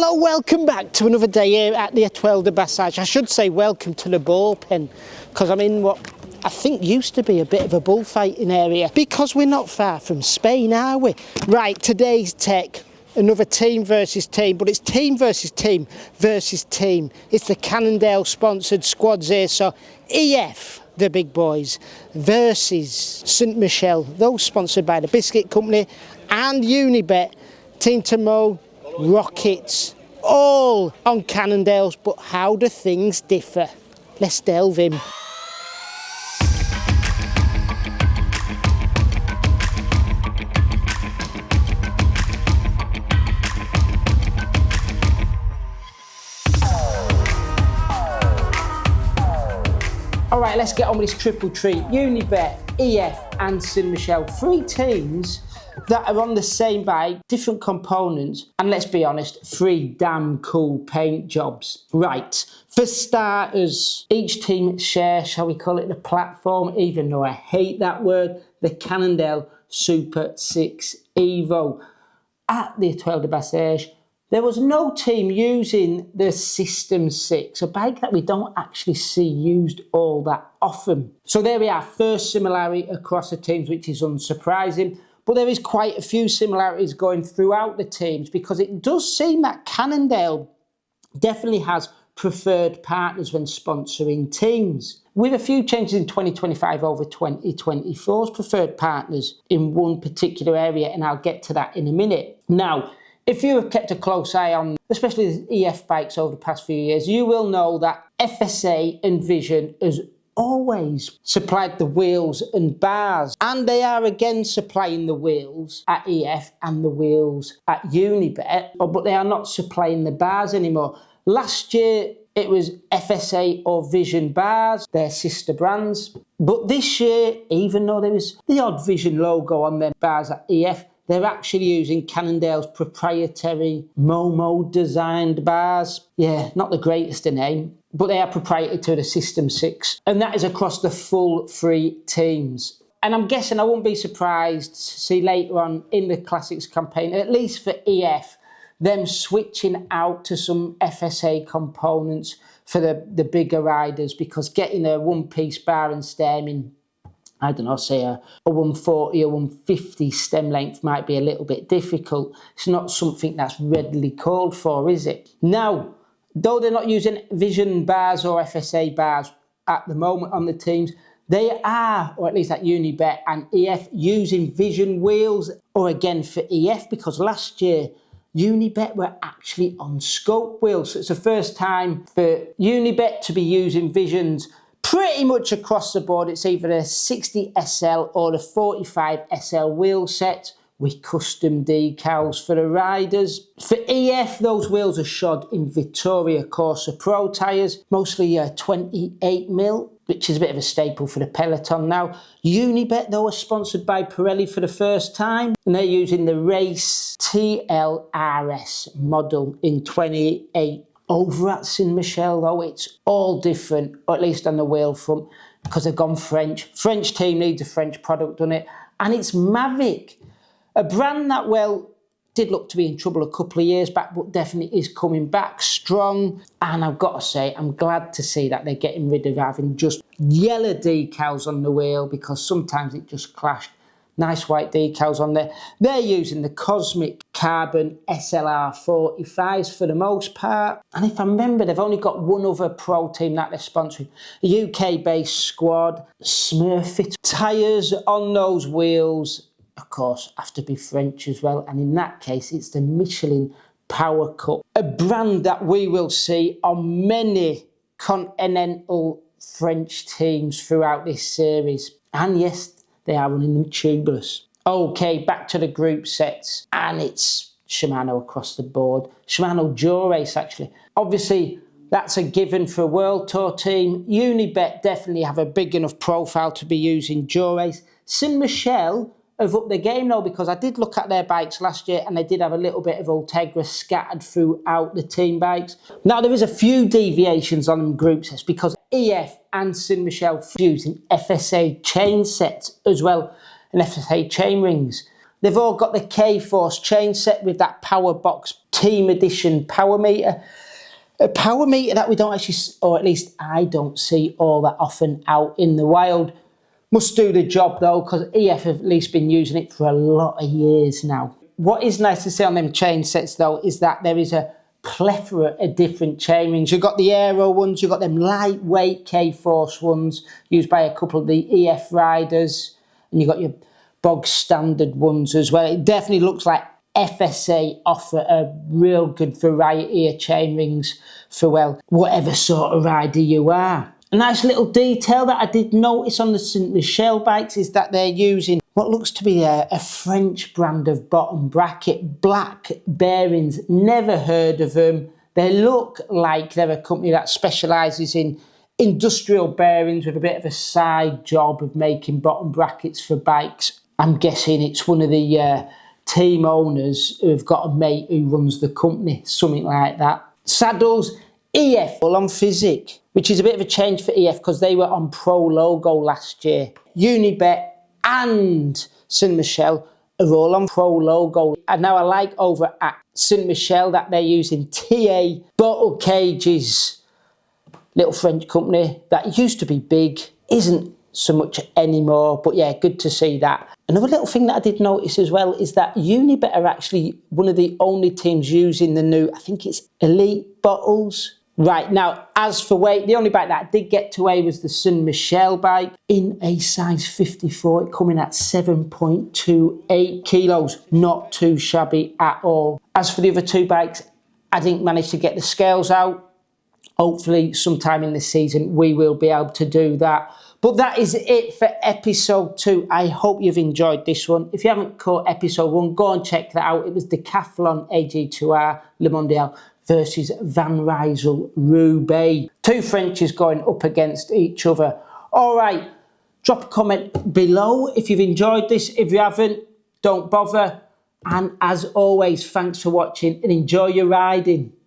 Hello, welcome back to another day here at the Étoile de Bassage. I should say welcome to the bullpen, because I'm in what I think used to be a bit of a bullfighting area, because we're not far from Spain, are we? Right, today's tech, another team versus team, but it's team versus team versus team. It's the Cannondale sponsored squads here, so EF, the big boys, versus ST.Michel, those sponsored by the Biscuit Company, and Unibet, Team Timo, Rockets, all on Cannondales, but how do things differ? Let's delve in. Alright, let's get on with this triple treat. Unibet, EF and ST.Michel, three teams that are on the same bike, different components, and let's be honest, three damn cool paint jobs. Right, for starters, each team share, shall we call it, the platform, even though I hate that word, the Cannondale Super 6 Evo. At the Étoile de Bassage, there was no team using the System 6, a bike that we don't actually see used all that often. So there we are, first similarity across the teams, which is unsurprising. But there is quite a few similarities going throughout the teams, because it does seem that Cannondale definitely has preferred partners when sponsoring teams, with a few changes in 2025 over 2024's preferred partners in one particular area, and I'll get to that in a minute. Now, if you have kept a close eye on especially the EF bikes over the past few years, you will know that FSA and Vision has always supplied the wheels and bars, and they are again supplying the wheels at EF and the wheels at Unibet, but they are not supplying the bars anymore. Last year it was FSA or Vision bars, their sister brands, but this year, even though there was the odd Vision logo on their bars at EF, they're actually using Cannondale's proprietary Momo designed bars. Yeah, not the greatest of name, but they are proprietary to the System 6. And that is across the full three teams. And I'm guessing I won't be surprised to see later on in the Classics campaign, at least for EF, them switching out to some FSA components for the bigger riders, because getting a one-piece bar and stem in, I don't know, say a 140 or 150 stem length might be a little bit difficult. It's not something that's readily called for, is it? Now, though they're not using Vision bars or FSA bars at the moment on the teams, they are, or at least at Unibet and EF, using Vision wheels, or again for EF, because last year Unibet were actually on scope wheels. So it's the first time for Unibet to be using Visions pretty much across the board. It's either a 60 SL or a 45 SL wheel set with custom decals for the riders. For EF, those wheels are shod in Vittoria Corsa Pro tyres, mostly 28mm, which is a bit of a staple for the peloton now. Unibet, though, are sponsored by Pirelli for the first time, and they're using the Race TLRS model in 28. Over at ST.Michel, though, it's all different, or at least on the wheel front, because they've gone French. French team needs a French product on it, and it's Mavic, a brand that, well, did look to be in trouble a couple of years back, but definitely is coming back strong. And I've got to say, I'm glad to see that they're getting rid of having just yellow decals on the wheel, because sometimes it just clashed. Nice white decals on there. They're using the Cosmic Carbon SLR 45s for the most part. And if I remember, they've only got one other pro team that they're sponsoring, a UK-based squad. Smurfit tyres on those wheels, of course, have to be French as well. And in that case, it's the Michelin Power Cup, a brand that we will see on many continental French teams throughout this series. And yes, they are running them tubeless. Okay, back to the group sets. And it's Shimano across the board. Shimano Dual Race, actually. Obviously, that's a given for a World Tour team. Unibet definitely have a big enough profile to be using Dual Race. ST.Michel have upped the game, though, because I did look at their bikes last year, and they did have a little bit of Ultegra scattered throughout the team bikes. Now, there is a few deviations on them group sets, because EF and ST.Michel using FSA chain sets as well, and FSA chain rings. They've all got the K-Force chain set with that Power Box Team Edition power meter. A power meter that we don't actually, or at least I don't see all that often out in the wild. Must do the job though, because EF have at least been using it for a lot of years now. What is nice to see on them chain sets though is that there is a plethora of different chain rings. You've got the Aero ones, you've got them lightweight K-Force ones used by a couple of the EF riders, and you've got your bog standard ones as well. It definitely looks like FSA offer a real good variety of chain rings for, well, whatever sort of rider you are. A nice little detail that I did notice on the St.Michel bikes is that they're using what looks to be a French brand of bottom bracket, black bearings. Never heard of them. They look like they're a company that specialises in industrial bearings with a bit of a side job of making bottom brackets for bikes. I'm guessing it's one of the team owners who've got a mate who runs the company, something like that. Saddles, EF all on Physic, which is a bit of a change for EF because they were on Pro Logo last year. Unibet and St.Michel are all on Pro Logo. And now I like over at St.Michel that they're using TA bottle cages. Little French company that used to be big, isn't so much anymore, but yeah, good to see that. Another little thing that I did notice as well is that Unibet are actually one of the only teams using the new, I think it's Elite bottles. Right, now, as for weight, the only bike that I did get to weigh was the St.Michel bike in a size 54, it coming at 7.28 kilos. Not too shabby at all. As for the other two bikes, I didn't manage to get the scales out. Hopefully, sometime in the season, we will be able to do that. But that is it for episode 2. I hope you've enjoyed this one. If you haven't caught episode 1, go and check that out. It was Decathlon AG2R Le Mondial versus Van Rysel Roubaix. Two Frenchies going up against each other. All right, drop a comment below if you've enjoyed this. If you haven't, don't bother. And as always, thanks for watching and enjoy your riding.